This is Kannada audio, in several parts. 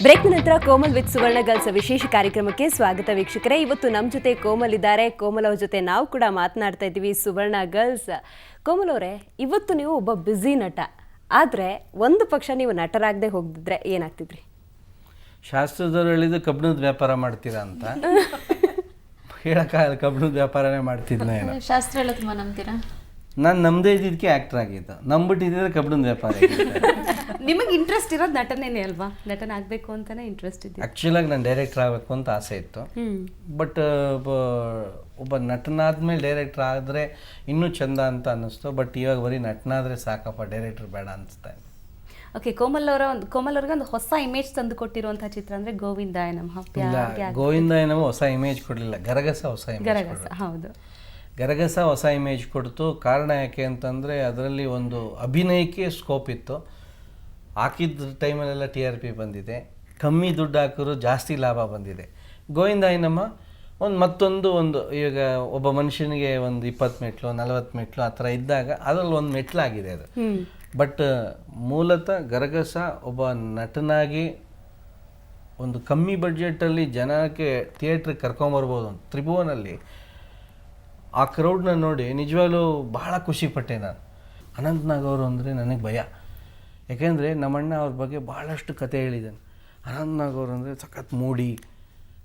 ಬ್ರೇಕ್ ನಂತರ ಕೋಮಲ್ ವಿತ್ ಸುವರ್ಣ ಗರ್ಲ್ಸ್ ವಿಶೇಷ ಕಾರ್ಯಕ್ರಮಕ್ಕೆ ಸ್ವಾಗತ ವೀಕ್ಷಕರೇ. ಇವತ್ತು ನಮ್ಮ ಜೊತೆ ಕೋಮಲ್ ಇದ್ದಾರೆ. ಕೋಮಲ್ ಅವ್ರ ಜೊತೆ ನಾವು ಕೂಡ ಮಾತನಾಡ್ತಾ ಇದ್ದೀವಿ ಸುವರ್ಣ ಗರ್ಲ್ಸ್. ಕೋಮಲ್ ಅವರೇ, ಇವತ್ತು ನೀವು ಒಬ್ಬ ಬ್ಯುಸಿ ನಟ, ಆದರೆ ಒಂದು ಪಕ್ಷ ನೀವು ನಟರಾಗದೆ ಹೋಗಿದ್ರೆ ಏನಾಗ್ತಿದ್ರಿ? ಶಾಸ್ತ್ರದವ್ರು ಹೇಳಿದ್ದು ಕಬ್ಬಿಣದ ವ್ಯಾಪಾರ ಮಾಡ್ತೀರಾ ಅಂತ ಹೇಳಕ್ಕಾಗಲ್ಲ. ಕಬ್ಬಿಣದ ವ್ಯಾಪಾರನೇ ಮಾಡ್ತಿದ್ನ ಏನೋ. ಶಾಸ್ತ್ರ ಎಲ್ಲ ತುಂಬ ನಂಬ್ತೀರಾ? ನಾನು ನಮ್ಮದೇ ಇದ್ದಿದ್ದಕ್ಕೆ ಆ್ಯಕ್ಟರ್ ಆಗಿದ್ದು, ನಂಬಿಟ್ಟಿದ್ದರೆ ಕಬ್ಬಿಣದ ವ್ಯಾಪಾರ. ನಿಮಗೆ ಇಂಟ್ರೆಸ್ಟ್ ಇರೋದು ನಟನೇನೆ ಅಲ್ವಾ? ನಟನ ಆಗಬೇಕು ಅಂತಾನೆ ಇಂಟ್ರೆಸ್ಟ್ ಇದೆ. ಆ್ಯಕ್ಚುಲಾಗಿ ನಾನು ಡೈರೆಕ್ಟರ್ ಆಗಬೇಕು ಅಂತ ಆಸೆ ಇತ್ತು. ಬಟ್ ಒಬ್ಬ ನಟನಾದ್ಮೇಲೆ ಡೈರೆಕ್ಟರ್ ಆದರೆ ಇನ್ನೂ ಚಂದ ಅಂತ ಅನ್ನಿಸ್ತು. ಬಟ್ ಇವಾಗ ಬರೀ ನಟನಾದರೆ ಸಾಕಪ್ಪ, ಡೈರೆಕ್ಟರ್ ಬೇಡ ಅನಿಸ್ತಾ ಇದೆ. ಓಕೆ, ಕೋಮಲ್ ಅವ್ರಿಗೆ ಒಂದು ಹೊಸ ಇಮೇಜ್ ತಂದು ಕೊಟ್ಟಿರುವಂತಹ ಚಿತ್ರ ಅಂದ್ರೆ ಗೋವಿಂದಾಯ ನಮಃ. ಗೋವಿಂದಾಯ ನಮಃ ಹೊಸ ಇಮೇಜ್ ಕೊಡಲಿಲ್ಲ, ಗರಗಸ ಹೊಸ ಇಮೇಜ್. ಹೌದು, ಗರಗಸ ಹೊಸ ಇಮೇಜ್ ಕೊಡ್ತು. ಕಾರಣ ಯಾಕೆ ಅಂತಂದರೆ ಅದರಲ್ಲಿ ಒಂದು ಅಭಿನಯಕ್ಕೆ ಸ್ಕೋಪ್ ಇತ್ತು. ಹಾಕಿದ ಟೈಮಲ್ಲೆಲ್ಲ TRP ಬಂದಿದೆ, ಕಮ್ಮಿ ದುಡ್ಡು ಹಾಕಿದ್ರು ಜಾಸ್ತಿ ಲಾಭ ಬಂದಿದೆ. ಗೋವಿಂದಾಯ ನಮಃ ಮತ್ತೊಂದು ಈಗ ಒಬ್ಬ ಮನುಷ್ಯನಿಗೆ ಒಂದು 20 ಮೆಟ್ಲು 40 ಮೆಟ್ಲು ಆ ಥರ ಇದ್ದಾಗ ಅದರಲ್ಲಿ ಒಂದು ಮೆಟ್ಲಾಗಿದೆ ಅದು. ಬಟ್ ಮೂಲತಃ ಗರಗಸ ಒಬ್ಬ ನಟನಾಗಿ ಒಂದು ಕಮ್ಮಿ ಬಡ್ಜೆಟಲ್ಲಿ ಜನಕ್ಕೆ ಥಿಯೇಟ್ರಿಗೆ ಕರ್ಕೊಂಬರ್ಬೋದು. ತ್ರಿಭುವನಲ್ಲಿ ಆ ಕ್ರೌಡ್ನ ನೋಡಿ ನಿಜವಾಗ್ಲೂ ಭಾಳ ಖುಷಿಪಟ್ಟೆ ನಾನು. ಅನಂತ್ ನಾಗ್ ಅವರು ಅಂದರೆ ನನಗೆ ಭಯ. ಯಾಕೆಂದರೆ ನಮ್ಮಣ್ಣ ಅವ್ರ ಬಗ್ಗೆ ಭಾಳಷ್ಟು ಕತೆ ಹೇಳಿದ್ದಾನೆ. ಅನಂತ್ ನಾಗ್ ಅವರು ಅಂದರೆ ಸಖತ್ ಮೂಡಿ.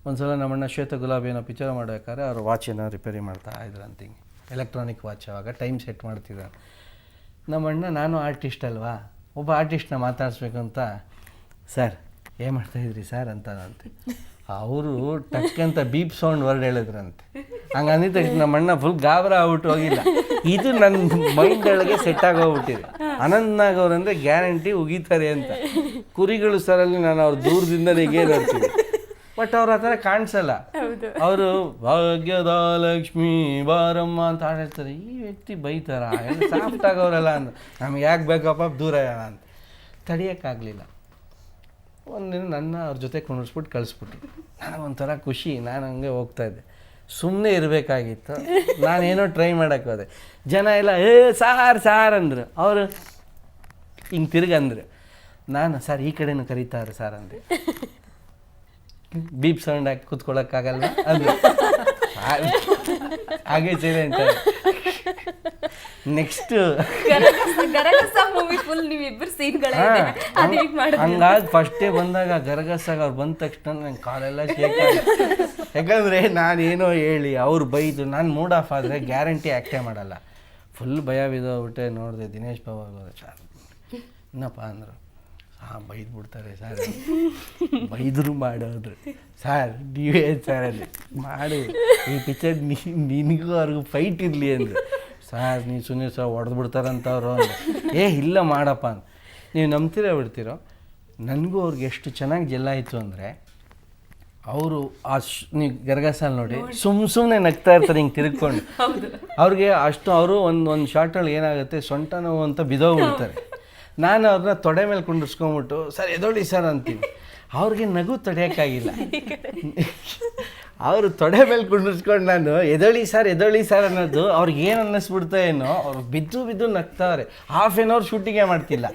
ಒಂದು ಸಲ ನಮ್ಮಣ್ಣ ಶ್ವೇತ ಗುಲಾಬಿ ಏನೋ ಪಿಕ್ಚರ್ ಮಾಡಬೇಕಾದ್ರೆ ಅವ್ರ ವಾಚನ್ನು ರಿಪೇರಿ ಮಾಡ್ತಾ ಇದ್ರು ಅಂತ, ಹಿಂಗೆ ಎಲೆಕ್ಟ್ರಾನಿಕ್ ವಾಚ್. ಅವಾಗ ಟೈಮ್ ಸೆಟ್ ಮಾಡ್ತಿದ್ದಾರೆ ನಮ್ಮಣ್ಣ. ನಾನು ಆರ್ಟಿಸ್ಟ್ ಅಲ್ವಾ, ಒಬ್ಬ ಆರ್ಟಿಸ್ಟ್ನ ಮಾತಾಡಿಸ್ಬೇಕಂತ, ಸರ್ ಏನು ಮಾಡ್ತಾಯಿದ್ರಿ ಸರ್ ಅಂತಾನಂತೆ. ಅವರು ಟಕ್ಕಂತ ಬೀಪ್ ಸೌಂಡ್ ವರ್ಡ್ ಹೇಳಿದ್ರಂತೆ. ಹಂಗೆ ಅಂದಿದ್ದ ತಕ್ಷಣ ನಮ್ಮಣ್ಣ ಫುಲ್ ಗಾಬರ ಆಗ್ಬಿಟ್ಟು ಹೋಗಿಲ್ಲ. ಇದು ನನ್ನ ಮೈಂಡ್ ಒಳಗೆ ಸೆಟ್ ಆಗೋಗ್ಬಿಟ್ಟಿದೆ. ಅನಂತ್ ನಾಗ್ ಅವರಂದರೆ ಗ್ಯಾರಂಟಿ ಉಗಿತಾರೆ ಅಂತ. ಕುರಿಗಳು ಸರಲ್ಲಿ ನಾನು ಅವ್ರ ದೂರದಿಂದನೇ ಹೀಗೆ ನೋಡ್ತೀನಿ. ಬಟ್ ಅವ್ರು ಆ ಥರ ಕಾಣಿಸಲ್ಲ. ಅವರು ಭಾಗ್ಯದ ಲಕ್ಷ್ಮೀ ಬಾರಮ್ಮ ಅಂತ ಆಡಿರ್ತಾರೆ. ಈ ವ್ಯಕ್ತಿ ಬೈತಾರ, ಎಲ್ಲ ಸಾಫ್ಟ್ ಆಗೋರಲ್ಲ ಅಂತ. ನಮ್ಗೆ ಯಾಕೆ ಬೇಕಪ್ಪ, ದೂರ ಅಂತ ತಡಿಯೋಕ್ಕಾಗಲಿಲ್ಲ. ಒಂದಿನ ನನ್ನ ಅವ್ರ ಜೊತೆ ಕುಣಿಸ್ಬಿಟ್ಟು ಕಳಿಸ್ಬಿಟ್ಟು ನನಗೊಂಥರ ಖುಷಿ. ನಾನು ಹಂಗೆ ಹೋಗ್ತಾಯಿದ್ದೆ. ಸುಮ್ಮನೆ ಇರಬೇಕಾಗಿತ್ತು. ನಾನೇನೋ ಟ್ರೈ ಮಾಡೋಕ್ಕೆ ಹೋದೆ. ಜನ ಎಲ್ಲ ಸಾರ್ ಅಂದರು. ಅವರು ಹಿಂಗೆ ತಿರುಗಂದ್ರು. ನಾನು ಸರ್ ಈ ಕಡೆನೂ ಕರೀತಾರೆ ಸರ್ ಅಂದೆ. ಬೀಪ್ ಸೌಂಡ್ ಹಾಕಿ ಕೂತ್ಕೊಳ್ಳೋಕ್ಕಾಗಲ್ಲ ಅದು ಹಾಗೆ ಸೈಲೆಂಟ್. ನೆಕ್ಸ್ಟ್ ಹಂಗಾಗಿ ಫಸ್ಟೇ ಬಂದಾಗ ಗರಗಸಾಗ ಅವ್ರು ಬಂದ ತಕ್ಷಣ ನಂಗೆ ಕಾಲೆಲ್ಲ ಶೇಕ್ ಆಯಿತು. ಯಾಕಂದರೆ ನಾನೇನೋ ಹೇಳಿ ಅವ್ರು ಬೈದು ನಾನು ಮೂಡ್ ಆಫ್ ಆದರೆ ಗ್ಯಾರಂಟಿ ಆ್ಯಕ್ಟೇ ಮಾಡಲ್ಲ. ಫುಲ್ ಭಯ ಬಿದ್ದೋಗ್ಬಿಟ್ಟೆ. ನೋಡಿದೆ ದಿನೇಶ್ ಬಾಬು ಸರ್ ಇನ್ನಪ್ಪ ಅಂದರು. ಬೈದು ಬಿಡ್ತಾರೆ ಸರ್, ಬೈದರು ಮಾಡೋದ್ರು. ಸರ್ ನೀವೇ ಸರ್ ಅಲ್ಲಿ ಮಾಡಿ ಈ ಪಿಕ್ಚರ್ ನಿನಗೂ ಅವ್ರಿಗೂ ಫೈಟ್ ಇರಲಿ ಅಂದರು. ಸರ್ ನೀವು ಸುನೀಲ್ ಸರ್ ಹೊಡೆದು ಬಿಡ್ತಾರಂತವ್ರು ಅಂದರು. ಇಲ್ಲ ಮಾಡಪ್ಪ ಅಂತ. ನೀವು ನಂಬ್ತೀರೋ ಬಿಡ್ತೀರೋ, ನನಗೂ ಅವ್ರಿಗೆ ಎಷ್ಟು ಚೆನ್ನಾಗಿ ಜೆಲ್ಲಾಯಿತು ಅಂದರೆ, ಅವರು ನೀವು ಗರಗಸಲ್ಲಿ ನೋಡಿ ಸುಮ್ಮನೆ ನಗ್ತಾ ಇರ್ತಾರೆ ಹಿಂಗೆ ತಿರುಗ್ಕೊಂಡು. ಅವ್ರಿಗೆ ಅಷ್ಟು ಅವರು ಒಂದು ಶಾರ್ಟಲ್ಲಿ ಏನಾಗುತ್ತೆ, ಸೊಂಟ ನೋವು ಅಂತ ಬಿದ್ದೋಗ್ಬಿಡ್ತಾರೆ. ನಾನು ಅವ್ರನ್ನ ತೊಡೆ ಮೇಲೆ ಕುಂಡಿಸ್ಕೊಂಬಿಟ್ಟು ಸರ್ ಎದೊಳ್ಳಿ ಸರ್ ಅಂತೀನಿ. ಅವ್ರಿಗೆ ನಗು ತಡೆಯೋಕ್ಕಾಗಿಲ್ಲ. ಅವರು ತೊಡೆ ಮೇಲೆ ಕುಂಡಿಸ್ಕೊಂಡು ನಾನು ಎದೊಳ್ಳಿ ಸರ್ ಅನ್ನೋದು ಅವ್ರಿಗೆ ಏನು ಅನ್ನಿಸ್ಬಿಡ್ತಾ ಏನೋ, ಅವ್ರು ಬಿದ್ದು ನಗ್ತಾವ್ರೆ. ಹಾಫ್ ಆನ್ ಅವರ್ ಶೂಟಿಂಗೇ ಮಾಡ್ತಿಲ್ಲ.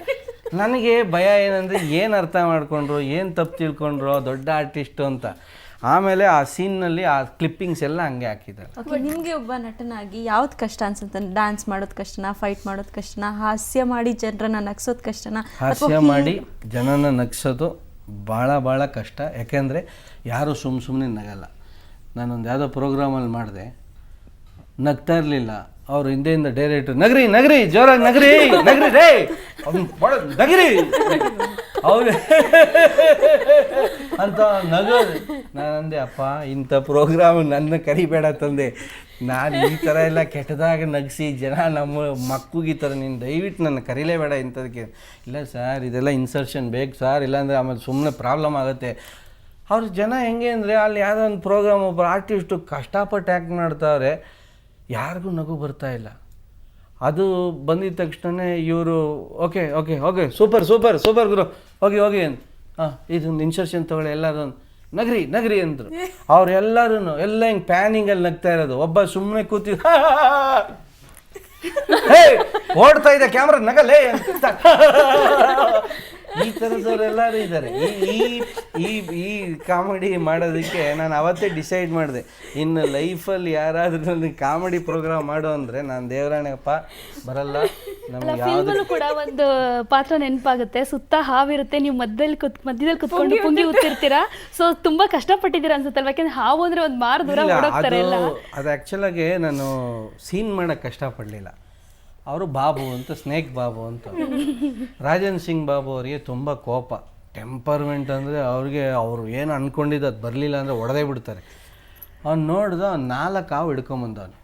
ನನಗೆ ಭಯ ಏನಂದರೆ ಏನು ಅರ್ಥ ಮಾಡಿಕೊಂಡ್ರು, ಏನು ತಪ್ಪು ತಿಳ್ಕೊಂಡ್ರು ದೊಡ್ಡ ಆರ್ಟಿಸ್ಟು ಅಂತ. ಆಮೇಲೆ ಆ ಸೀನ್ನಲ್ಲಿ ಆ ಕ್ಲಿಪ್ಪಿಂಗ್ಸ್ ಎಲ್ಲ ಹಂಗೆ ಹಾಕಿದ್ದಾರೆ. ನಿಮಗೆ ಒಬ್ಬ ನಟನಾಗಿ ಯಾವ್ದು ಕಷ್ಟ ಅನ್ಸುತ್ತೆ? ಡ್ಯಾನ್ಸ್ ಮಾಡೋದು ಕಷ್ಟನಾ, ಫೈಟ್ ಮಾಡೋದು ಕಷ್ಟನಾ, ಹಾಸ್ಯ ಮಾಡಿ ಜನರನ್ನ ನಗ್ಸೋದು ಕಷ್ಟನಾ? ಹಾಸ್ಯ ಮಾಡಿ ಜನನ ನಗ್ಸೋದು ಭಾಳ ಕಷ್ಟ. ಯಾಕೆಂದರೆ ಯಾರು ಸುಮ್ಮನೆ ನಗಲ್ಲ. ನಾನೊಂದು ಯಾವುದೋ ಪ್ರೋಗ್ರಾಮಲ್ಲಿ ಮಾಡಿದೆ, ನಗ್ತಾ ಇರಲಿಲ್ಲ. ಅವ್ರು ಹಿಂದೆಯಿಂದ ಡೈರೆಕ್ಟ್ರು ನಗ್ರಿ ಜೋರಾಗಿ ನಗ್ರಿ ರೇ ನಗ್ರಿ ಅವ್ರು ಅಂತ ನಗೋದು. ನಾನಂದೆ ಅಪ್ಪ ಇಂಥ ಪ್ರೋಗ್ರಾಮ್ ನನ್ನ ಕರಿಬೇಡ ತಂದೆ. ನಾನು ಈ ಥರ ಎಲ್ಲ ಕೆಟ್ಟದಾಗ ನಗಿಸಿ ಜನ ನಮ್ಮ ಮಕ್ಕಳಿಗೆ ನೀನು ದಯವಿಟ್ಟು ನನ್ನ ಕರೀಲೇಬೇಡ ಇಂಥದಕ್ಕೆ. ಇಲ್ಲ ಸರ್ ಇದೆಲ್ಲ ಇನ್ಸರ್ಷನ್ ಬೇಕು ಸರ್, ಇಲ್ಲಾಂದರೆ ಆಮೇಲೆ ಸುಮ್ಮನೆ ಪ್ರಾಬ್ಲಮ್ ಆಗುತ್ತೆ. ಅವ್ರ ಜನ ಹೆಂಗೆ ಅಂದರೆ ಅಲ್ಲಿ ಯಾವುದೋ ಒಂದು ಪ್ರೋಗ್ರಾಮ್ ಒಬ್ಬರು ಆರ್ಟಿಸ್ಟು ಕಷ್ಟಪಟ್ಟು ಆ್ಯಕ್ಟ್ ಮಾಡ್ತಾವ್ರೆ, ಯಾರಿಗೂ ನಗು ಬರ್ತಾಯಿಲ್ಲ. ಅದು ಬಂದಿದ್ದ ತಕ್ಷಣ ಇವರು ಓಕೆ ಸೂಪರ್ ಗುರು ಹೋಗಿ ಇದೊಂದು ಇನ್ಸರ್ಷನ್ ತೊಗೊಳ್ಳಿ ಎಲ್ಲರೂ ನಗ್ರಿ ಅಂದರು. ಅವ್ರೆಲ್ಲರೂ ಎಲ್ಲ ಹಿಂಗೆ ಪ್ಯಾನಿಂಗಲ್ಲಿ ನಗ್ತಾ ಇರೋದು. ಒಬ್ಬ ಸುಮ್ಮನೆ ಕೂತಿ ಓಡ್ತಾ ಇದೆ ಕ್ಯಾಮ್ರಾ ನಗಲೇ ಅಂತ ಈ ಥರದವರೆಲ್ಲರೂ ಇದ್ದಾರೆ. ಈ ಈ ಈ ಕಾಮಿಡಿ ಮಾಡೋದಕ್ಕೆ ನಾನು ಅವತ್ತೇ ಡಿಸೈಡ್ ಮಾಡಿದೆ, ಇನ್ನು ಲೈಫಲ್ಲಿ ಯಾರಾದರೂ ನನಗೆ ಕಾಮಿಡಿ ಪ್ರೋಗ್ರಾಮ್ ಮಾಡು ಅಂದರೆ ನಾನು ದೇವರಾಣೆಪ್ಪ ಬರಲ್ಲ. ನಮ್ಗೆ ಯಾವುದು ಕೂಡ ಒಂದು ಪಾತ್ರ ನೆನಪಾಗುತ್ತೆ, ಸುತ್ತ ಹಾವಿರುತ್ತೆ, ನೀವು ಮಧ್ಯದಲ್ಲಿ ಕುತ್ಕೊಂಡು ಪುಂಗಿ ಉತ್ತಿರ್ತೀರಾ. ಸೊ ತುಂಬಾ ಕಷ್ಟಪಟ್ಟಿದ್ದೀರಾ ಅನ್ಸುತ್ತಲ್ವ, ಯಾಕಂದ್ರೆ ಹಾವು ಅಂದ್ರೆ ಒಂದು ಮಾರು ದೂರ ಓಡೋಗ್ತಾರೆ ಎಲ್ಲ. ಅದು ಆ್ಯಕ್ಚುಲಾಗಿ ನಾನು ಸೀನ್ ಮಾಡೋಕ್ಕೆ ಕಷ್ಟಪಡಲಿಲ್ಲ. ಅವರು ಬಾಬು ಅಂತ, ಸ್ನೇಕ್ ಬಾಬು ಅಂತ. ರಾಜನ್ ಸಿಂಗ್ ಬಾಬು ಅವರಿಗೆ ತುಂಬ ಕೋಪ, ಟೆಂಪರ್ಮೆಂಟ್ ಅಂದರೆ ಅವ್ರಿಗೆ ಅವರು ಏನು ಅಂದ್ಕೊಂಡಿದ್ದು ಅದು ಬರಲಿಲ್ಲ ಅಂದರೆ ಹೊಡೆದೇ ಬಿಡ್ತಾರೆ. ಅವ್ನು ನೋಡ್ದ 4 ಹಾವು ಹಿಡ್ಕೊಂಬಂದವನು.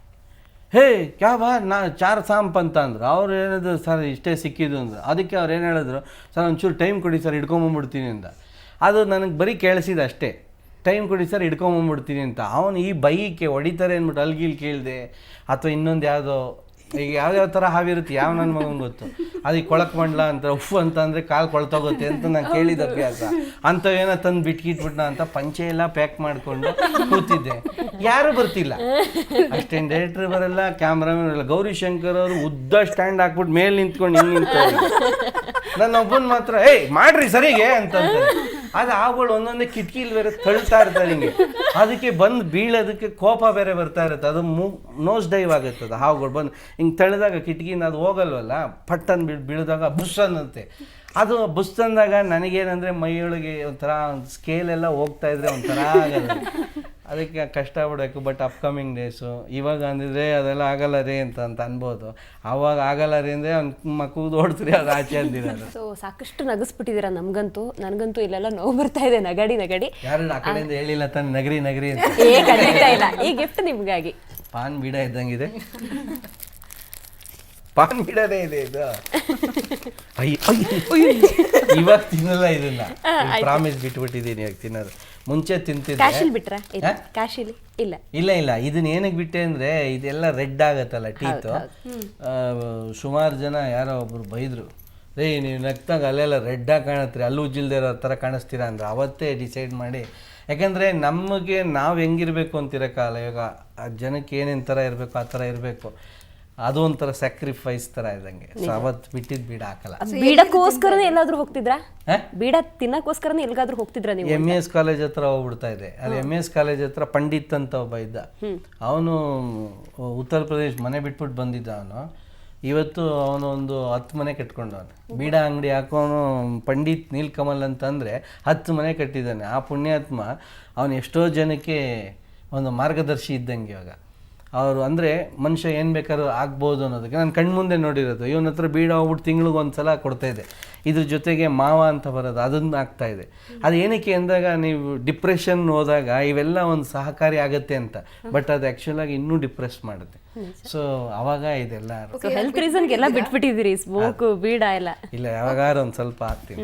ಹೇ ಕ್ಯಾ ಬಾ ನಾ 4 ಸಾಂಪ್ ಅಂತ ಅಂದರು. ಅವ್ರು ಹೇಳಿದ್ರು ಸರ್ ಇಷ್ಟೇ ಸಿಕ್ಕಿದ್ದು ಅಂದರು. ಅದಕ್ಕೆ ಅವ್ರು ಏನು ಹೇಳಿದ್ರು, ಸರ್ ಒಂಚೂರು ಟೈಮ್ ಕೊಡಿ ಸರ್ ಹಿಡ್ಕೊಂಬಂದ್ಬಿಡ್ತೀನಿ ಅಂತ. ಅದು ನನಗೆ ಬರೀ ಕೇಳಿಸಿದ ಅಷ್ಟೇ, ಟೈಮ್ ಕೊಡಿ ಸರ್ ಹಿಡ್ಕೊಂಬಂದ್ಬಿಡ್ತೀನಿ ಅಂತ. ಅವನು ಈ ಬೈಕೆ ಹೊಡಿತಾರೆ ಅಂದ್ಬಿಟ್ಟು ಅಲ್ಗಿಲ್ ಕೇಳಿದೆ, ಅಥವಾ ಇನ್ನೊಂದು ಯಾವುದೋ ಈಗ ಯಾವ್ಯಾವ ಥರ ಹಾವಿರುತ್ತೆ ಯಾವ ನನ್ನ ಮಗನಿಗೆ ಗೊತ್ತು. ಅದಕ್ಕೆ ಕೊಳಕ್ ಮಂಡ್ಲ ಅಂತ ಉಫ್ ಅಂತ ಅಂದರೆ ಕಾಲು ಕೊಳ್ತೋಗುತ್ತೆ ಅಂತ ನಾನು ಕೇಳಿದ ಅಭ್ಯಾಸ. ಅಂಥವೇನೋ ತಂದು ಬಿಟ್ಕಿಟ್ಬಿಟ್ನ ಅಂತ ಪಂಚೆ ಎಲ್ಲ ಪ್ಯಾಕ್ ಮಾಡಿಕೊಂಡು ಕೂತಿದ್ದೆ. ಯಾರೂ ಬರ್ತಿಲ್ಲ, ಅಷ್ಟೇನು ಡೈರೆಕ್ಟ್ರ್ ಬರಲ್ಲ, ಕ್ಯಾಮ್ರಾಮನ್ ಬರಲ್ಲ. ಗೌರಿ ಶಂಕರ್ ಅವರು ಉದ್ದ ಸ್ಟ್ಯಾಂಡ್ ಹಾಕ್ಬಿಟ್ಟು ಮೇಲೆ ನಿಂತ್ಕೊಂಡು ಹಿಂಗೆ ನಿಂತವ್ರು. ನನ್ನ ಒಬ್ಬನ ಮಾತ್ರ ಏಯ್ ಮಾಡ್ರಿ ಸರಿಗೆ ಅಂತಂತಾರೆ. ಅದು ಹಾವುಗಳು ಒಂದೊಂದೇ ಕಿಟಕಿಲಿ ಬೇರೆ ತಳ್ತಾ ಇರ್ತಾರೆ ಹಿಂಗೆ. ಅದಕ್ಕೆ ಬಂದು ಬೀಳೋದಕ್ಕೆ ಕೋಪ ಬೇರೆ ಬರ್ತಾ ಇರುತ್ತೆ. ಅದು ನೋಸ್ ಡೈವ್ ಆಗುತ್ತೆ. ಅದು ಹಾವುಗಳು ಬಂದು ಹಿಂಗೆ ತಳ್ಳಿದಾಗ ಕಿಟಕಿನ ಅದು ಹೋಗಲ್ವಲ್ಲ, ಪಟ್ಟನ್ ಬೀಳಿದಾಗ ಬುಸ್ ಅನ್ನಂತೆ. ಅದು ಬುಸ್ ಅಂದಾಗ ನನಗೇನಂದರೆ ಮೈಯೊಳಗೆ ಒಂಥರ ಸ್ಕೇಲೆಲ್ಲ ಹೋಗ್ತಾ ಇದ್ರೆ ಒಂಥರ ಆಗಲ್ಲ. ಅದಕ್ಕೆ ಕಷ್ಟಪಡಬೇಕು. ಬಟ್ ಅಪ್ಕಮಿಂಗ್ ಡೇಸು ಇವಾಗ ಅಂದಿದ್ರೆ ಅದೆಲ್ಲ ಆಗಲ್ಲ ರೀ ಅಂತ ಅನ್ಬೋದು. ಆವಾಗ ಆಗಲ್ಲ ರೀ ಅಂದರೆ ಅವ್ನು ಮಕ್ಕಳು ಓಡ್ಸ್ರಿ ಅದು ಆಚೆ ಅಂದಿರೋದು. ಸೊ ಸಾಕಷ್ಟು ನಗಿಸ್ಬಿಟ್ಟಿದ್ದೀರಾ ನನಗಂತೂ ಇಲ್ಲೆಲ್ಲ ನೋವು ಬರ್ತಾ ಇದೆ, ನಗಡಿ. ಯಾರು ಆ ಕಡೆಯಿಂದ ಹೇಳಿಲ್ಲ ತಾನೆ ನಗರಿ ಅಂತ. ಖಂಡಿತ ಇಲ್ಲ. ಈ ಗಿಫ್ಟ್ ನಿಮ್ಗಾಗಿ ಪಾನ್ ಬೀಡ ಇದ್ದಂಗಿದೆ. ಪಾನ್ ಬೀಡನೇ ಇದೆ ಇದು. ಇವಾಗ ತಿನ್ನಲ್ಲ ಇದನ್ನ, ಪ್ರಾಮಿಸ್ ಬಿಟ್ಬಿಟ್ಟಿದ್ದೀನಿ ಇವಾಗ ತಿನ್ನೋದು. ಮುಂಚೆ ತಿಂತಿದ್ದೆ. ಕ್ಯಾಶಿಲ್ ಬಿಟ್ರಾ? ಕ್ಯಾಶಿಲ್ ಇಲ್ಲ. ಇದನ್ನ ಏನಕ್ಕೆ ಬಿಟ್ಟೆ ಅಂದರೆ ಇದೆಲ್ಲ ರೆಡ್ ಆಗತ್ತಲ್ಲ ಟೀತು. ಸುಮಾರು ಜನ ಯಾರೋ ಒಬ್ರು ಬೈದರು, ರೇ ನೀವು ನಗ್ತಾಗ ಅಲ್ಲೆಲ್ಲ ರೆಡ್ಡಾಗಿ ಕಾಣತ್ತೀರಿ, ಅಲ್ಲೂ ಉಜ್ಜಿಲ್ದೇ ಇರೋ ಥರ ಕಾಣಿಸ್ತೀರಾ ಅಂದ್ರೆ. ಅವತ್ತೇ ಡಿಸೈಡ್ ಮಾಡಿ, ಯಾಕೆಂದರೆ ನಮಗೆ ನಾವು ಹೆಂಗಿರಬೇಕು ಅಂತಿರೋಕ್ಕಲ್ಲ. ಇವಾಗ ಜನಕ್ಕೆ ಏನೇನು ಥರ ಇರಬೇಕು ಆ ಥರ ಇರಬೇಕು. ಅದು ಒಂಥರ ಸ್ಯಾಕ್ರಿಫೈಸ್ ಥರ ಇದ್ದಂಗೆ. ಸೊ ಅವತ್ತು ಬಿಟ್ಟಿದ್ದು ಬೀಡ ಹಾಕಲ್ಲ. ಬೀಡಕ್ಕೋಸ್ಕರನೇ ಎಲ್ಲಾದ್ರೂ ಹೋಗ್ತಿದ್ರಾ? ಬೀಡ ತಿನ್ನಕ್ಕೋಸ್ಕರನೇ ಎಲ್ಲಿಗಾದ್ರೂ ಹೋಗ್ತಿದ್ರಾ ನೀವು? MES ಕಾಲೇಜ್ ಹತ್ರ ಹೋಗ್ಬಿಡ್ತಾ ಇದೆ. ಅಲ್ಲಿ MES ಕಾಲೇಜ್ ಹತ್ರ ಪಂಡಿತ್ ಅಂತ ಒಬ್ಬ ಇದ್ದ. ಅವನು ಉತ್ತರ ಪ್ರದೇಶ್ ಮನೆ ಬಿಟ್ಬಿಟ್ಟು ಬಂದಿದ್ದ. ಅವನು ಇವತ್ತು ಅವನು ಒಂದು 10 ಮನೆ ಕಟ್ಕೊಂಡವನು. ಬೀಡ ಅಂಗಡಿ ಹಾಕೋನು ಪಂಡಿತ್ ನೀಲ್ಕಮಲ್ ಅಂತಂದರೆ 10 ಮನೆ ಕಟ್ಟಿದ್ದಾನೆ. ಆ ಪುಣ್ಯಾತ್ಮ ಅವನು ಎಷ್ಟೋ ಜನಕ್ಕೆ ಒಂದು ಮಾರ್ಗದರ್ಶಿ ಇದ್ದಂಗೆ. ಇವಾಗ ಅವರು ಅಂದರೆ ಮನುಷ್ಯ ಏನು ಬೇಕಾದ್ರೂ ಆಗ್ಬೋದು ಅನ್ನೋದಕ್ಕೆ ನಾನು ಕಣ್ಮುಂದೆ ನೋಡಿರೋದು. ಇವನ ಹತ್ರ ಬೀಡ ಹೋಗ್ಬಿಟ್ಟು ತಿಂಗ್ಳಿಗೆ ಒಂದು ಸಲ ಕೊಡ್ತಾಯಿದ್ದೆ. ಇದ್ರ ಜೊತೆಗೆ ಮಾವ ಅಂತ ಬರೋದು, ಅದನ್ನು ಆಗ್ತಾಯಿದೆ. ಅದು ಏನಕ್ಕೆ ಅಂದಾಗ ನೀವು ಡಿಪ್ರೆಷನ್ ಹೋದಾಗ ಇವೆಲ್ಲ ಒಂದು ಸಹಕಾರಿ ಆಗುತ್ತೆ ಅಂತ. ಬಟ್ ಅದು ಆ್ಯಕ್ಚುಲಾಗಿ ಇನ್ನೂ ಡಿಪ್ರೆಸ್ ಮಾಡುತ್ತೆ. ಸೊ ಅವಾಗ ಇದೆಲ್ಲ ಹೆಲ್ತ್ ರೀಸನ್ಗೆಲ್ಲ ಬಿಟ್ಬಿಟ್ಟಿದ್ದೀರಿ, ಸ್ಮೋಕು ಬೀಡ ಎಲ್ಲ ಇಲ್ಲ. ಯಾವಾಗಾರು ಒಂದು ಸ್ವಲ್ಪ ಆಗ್ತೀನಿ.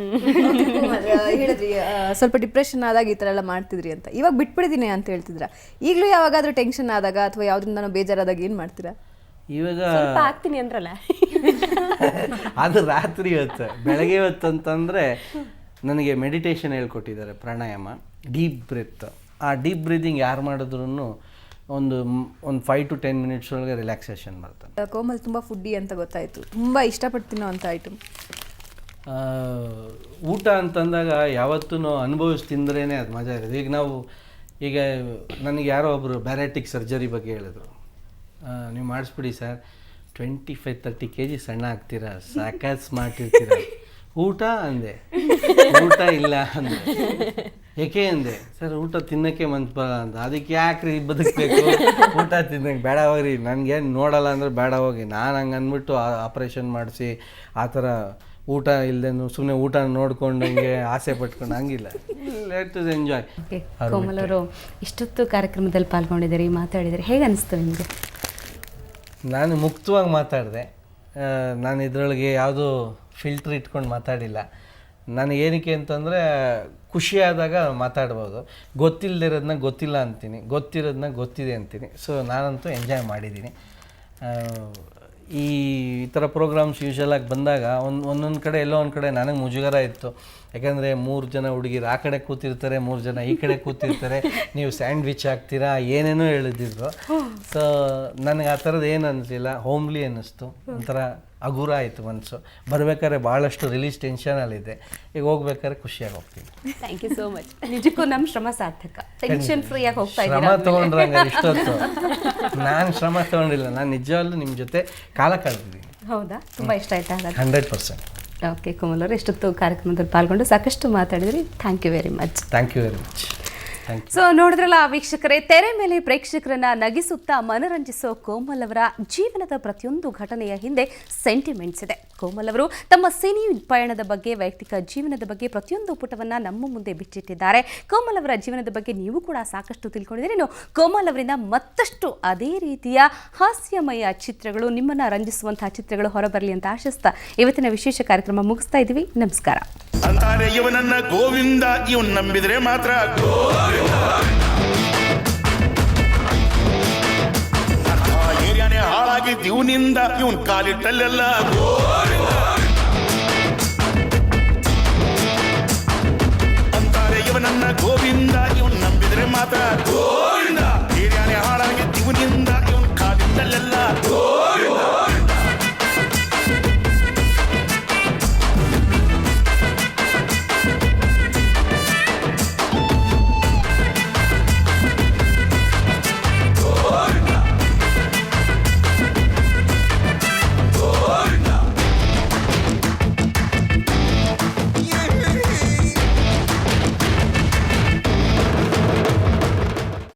ಹೇಳಿದ್ರಿ ಸ್ವಲ್ಪ ಡಿಪ್ರೆಷನ್ ಆದಾಗ ಈ ಥರ ಎಲ್ಲ ಮಾಡ್ತಿದ್ರಿ ಅಂತ. ಇವಾಗ ಬಿಟ್ಬಿಟ್ಟಿದ್ದೀನಿ ಅಂತ ಹೇಳ್ತಿದ್ರ. ಈಗಲೂ ಯಾವಾಗಾದ್ರೂ ಟೆನ್ಷನ್ ಆದಾಗ ಅಥವಾ ಯಾವುದ್ರಿಂದ ಬೇಜಾರಾದಾಗ ಏನು ಮಾಡ್ತೀರಾ? ಇವಾಗ ಆಗ್ತೀನಿ ಅಂದ್ರಲ್ಲ, ಅದು ರಾತ್ರಿ ಹೊತ್ತು. ಬೆಳಗ್ಗೆ ಹೊತ್ತು ಅಂತಂದರೆ ನನಗೆ ಮೆಡಿಟೇಷನ್ ಹೇಳ್ಕೊಟ್ಟಿದ್ದಾರೆ, ಪ್ರಾಣಾಯಾಮ, ಡೀಪ್ ಬ್ರೆತ್. ಆ ಡೀಪ್ ಬ್ರೀದಿಂಗ್ ಯಾರು ಮಾಡಿದ್ರು ಒಂದು 5 to 10 ಮಿನಿಟ್ಸ್ ಒಳಗೆ ರಿಲ್ಯಾಕ್ಸೇಷನ್ ಮಾಡ್ತಾನೆ. ಕೋಮಲ್ ತುಂಬ ಫುಡ್ಡಿ ಅಂತ ಗೊತ್ತಾಯಿತು, ತುಂಬ ಇಷ್ಟಪಡ್ತೀನೋ ಅಂತ ಐಟಮ್. ಊಟ ಅಂತಂದಾಗ ಯಾವತ್ತೂ ಅನುಭವಿಸಿ ತಿಂದ್ರೇ ಅದು ಮಜಾ ಇರೋದು. ಈಗ ನನಗೆ ಯಾರೋ ಒಬ್ಬರು ಬ್ಯಾರೆಟಿಕ್ ಸರ್ಜರಿ ಬಗ್ಗೆ ಹೇಳಿದ್ರು. ನೀವು ಮಾಡಿಸ್ಬಿಡಿ ಸರ್, 25-30 kg ಸಣ್ಣ ಆಗ್ತೀರಾ, ಸಾಕಾಗಿ ಸ್ಮಾರ್ಟ್ ಇರ್ತೀರ. ಊಟ ಅಂದೆ, ಊಟ ಇಲ್ಲ ಅಂದೆ. ಏಕೆ ಅಂದೆ, ಸರ್ ಊಟ ತಿನ್ನೋಕ್ಕೆ ಮನ್ಸು ಬರಲ್ಲ ಅಂತ. ಅದಕ್ಕೆ ಯಾಕ್ರಿ ಬದುಕಬೇಕು, ಊಟ ತಿನ್ನೋಕ್ಕೆ ಬೇಡ ಹೋಗ್ರಿ, ನನಗೇನು ನೋಡಲ್ಲ ಅಂದರೆ ಬೇಡ ಹೋಗಿ. ನಾನು ಹಂಗೆ ಅಂದ್ಬಿಟ್ಟು ಆಪ್ರೇಷನ್ ಮಾಡಿಸಿ ಆ ಥರ ಊಟ ಇಲ್ಲದೇನು ಸುಮ್ಮನೆ ಊಟ ನೋಡ್ಕೊಂಡಂಗೆ ಆಸೆ ಪಟ್ಕೊಂಡು ಹಂಗಿಲ್ಲ. Let to enjoy. ಕೋಮಲ್ ಅವರು ಇಷ್ಟೊತ್ತು ಕಾರ್ಯಕ್ರಮದಲ್ಲಿ ಪಾಲ್ಗೊಂಡಿದ್ದೀರಿ, ಮಾತಾಡಿದರೆ ಹೇಗೆ ಅನಿಸ್ತು ನಿಮಗೆ? ನಾನು ಮುಕ್ತವಾಗಿ ಮಾತಾಡಿದೆ. ನಾನು ಇದರೊಳಗೆ ಯಾವುದೂ ಫಿಲ್ಟ್ರ್ ಇಟ್ಕೊಂಡು ಮಾತಾಡಿಲ್ಲ. ನನಗೆ ಏನಕ್ಕೆ ಅಂತಂದರೆ ಖುಷಿಯಾದಾಗ ಮಾತಾಡ್ಬೋದು. ಗೊತ್ತಿಲ್ಲದಿರೋದನ್ನ ಗೊತ್ತಿಲ್ಲ ಅಂತೀನಿ, ಗೊತ್ತಿರೋದನ್ನ ಗೊತ್ತಿದೆ ಅಂತೀನಿ. ಸೊ ನಾನಂತೂ ಎಂಜಾಯ್ ಮಾಡಿದ್ದೀನಿ. ಈ ಥರ ಪ್ರೋಗ್ರಾಮ್ಸ್ ಯೂಶ್ವಲಾಗಿ ಬಂದಾಗ ಒಂದೊಂದು ಕಡೆ ಎಲ್ಲೋ ಒಂದು ಕಡೆ ನನಗೆ ಮುಜುಗರ ಇತ್ತು. ಯಾಕಂದರೆ 3 ಜನ ಹುಡುಗಿರು ಆ ಕಡೆ ಕೂತಿರ್ತಾರೆ, 3 ಜನ ಈ ಕಡೆ ಕೂತಿರ್ತಾರೆ, ನೀವು ಸ್ಯಾಂಡ್ವಿಚ್ ಹಾಕ್ತೀರಾ, ಏನೇನೋ ಹೇಳಿದ್ರು. ಸೊ ನನಗೆ ಆ ಥರದ್ದು ಏನು ಅನ್ನಿಸಲಿಲ್ಲ, ಹೋಮ್ಲಿ ಅನ್ನಿಸ್ತು. ಒಂಥರ ಹಗುರ ಆಯಿತು ಮನಸ್ಸು. ಬರಬೇಕಾದ್ರೆ ಭಾಳಷ್ಟು ರಿಲೀಸ್ ಟೆನ್ಷನಲ್ಲಿದೆ, ಈಗ ಹೋಗ್ಬೇಕಾದ್ರೆ ಖುಷಿಯಾಗಿ ಹೋಗ್ತೀನಿ. Thank you so much. ನಿಜಕ್ಕೂ ನಮ್ಮ ಶ್ರಮ ಸಾರ್ಥಕ, ಟೆನ್ಷನ್ ಫ್ರೀಯಾಗಿ ಹೋಗ್ತಾ ಶ್ರಮ ಇದ್ದೀರಾ. ತೊಗೊಂಡ್ರೆ ಹಂಗಾರೆ ಇಷ್ಟೊತ್ತು ನಾನು ಶ್ರಮ ತೊಗೊಂಡಿಲ್ಲ, ನಾನು ನಿಜವಾಗ್ಲೂ ನಿಮ್ಮ ಜೊತೆ ಕಾಲ ಕಳೆದಿದ್ದೀನಿ. ಹೌದಾ, ತುಂಬ ಇಷ್ಟ ಆಯ್ತಾ ಹಾಗಾದ್ರೆ? 100%. ಓಕೆ ಕೋಮಲ್ ಅವರೇ, ಎಷ್ಟೊತ್ತು ಕಾರ್ಯಕ್ರಮದಲ್ಲಿ ಪಾಲ್ಗೊಂಡು ಸಾಕಷ್ಟು ಮಾತಾಡಿದ್ರಿ. Thank you very much. Thank you very much. Thank you. So ನೋಡಿದ್ರಲ್ಲ ವೀಕ್ಷಕರೇ, ತೆರೆ ಮೇಲೆ ಪ್ರೇಕ್ಷಕರನ್ನ ನಗಿಸುತ್ತಾ ಮನರಂಜಿಸೋ ಕೋಮಲ್ ಅವರ ಜೀವನದ ಪ್ರತಿಯೊಂದು ಘಟನೆಯ ಹಿಂದೆ ಸೆಂಟಿಮೆಂಟ್ಸ್ ಇದೆ. ಕೋಮಲ್ ಅವರು ತಮ್ಮ ಸಿನಿ ಪಯಣದ ಬಗ್ಗೆ, ವೈಯಕ್ತಿಕ ಜೀವನದ ಬಗ್ಗೆ ಪ್ರತಿಯೊಂದು ಪುಟವನ್ನ ನಮ್ಮ ಮುಂದೆ ಬಿಚ್ಚಿಟ್ಟಿದ್ದಾರೆ. ಕೋಮಲ್ ಅವರ ಜೀವನದ ಬಗ್ಗೆ ನೀವು ಕೂಡ ಸಾಕಷ್ಟು ತಿಳ್ಕೊಂಡಿದ್ದೀರಿ. ಇನ್ನು ಕೋಮಲ್ ಅವರಿಂದ ಮತ್ತಷ್ಟು ಅದೇ ರೀತಿಯ ಹಾಸ್ಯಮಯ ಚಿತ್ರಗಳು, ನಿಮ್ಮನ್ನ ರಂಜಿಸುವಂತಹ ಚಿತ್ರಗಳು ಹೊರಬರಲಿ ಅಂತ ಆಶಿಸ್ತಾ ಇವತ್ತಿನ ವಿಶೇಷ ಕಾರ್ಯಕ್ರಮ ಮುಗಿಸ್ತಾ ಇದ್ದೀವಿ. ನಮಸ್ಕಾರ. ಅಂತಾರೆ ಇವನನ್ನ ಗೋವಿಂದ, ಇವನ್ ನಂಬಿದ್ರೆ ಮಾತ್ರ ಏರಿಯಾನೇ ಹಾಳಾಗಿದ್ದು ಇವನಿಂದ, ಇವನ್ ಕಾಲಿಟ್ಟಲ್ಲೆಲ್ಲ ಅಂತಾರೆ ಇವನನ್ನ ಗೋವಿಂದ, ಇವನ್ ನಂಬಿದ್ರೆ ಮಾತ್ರ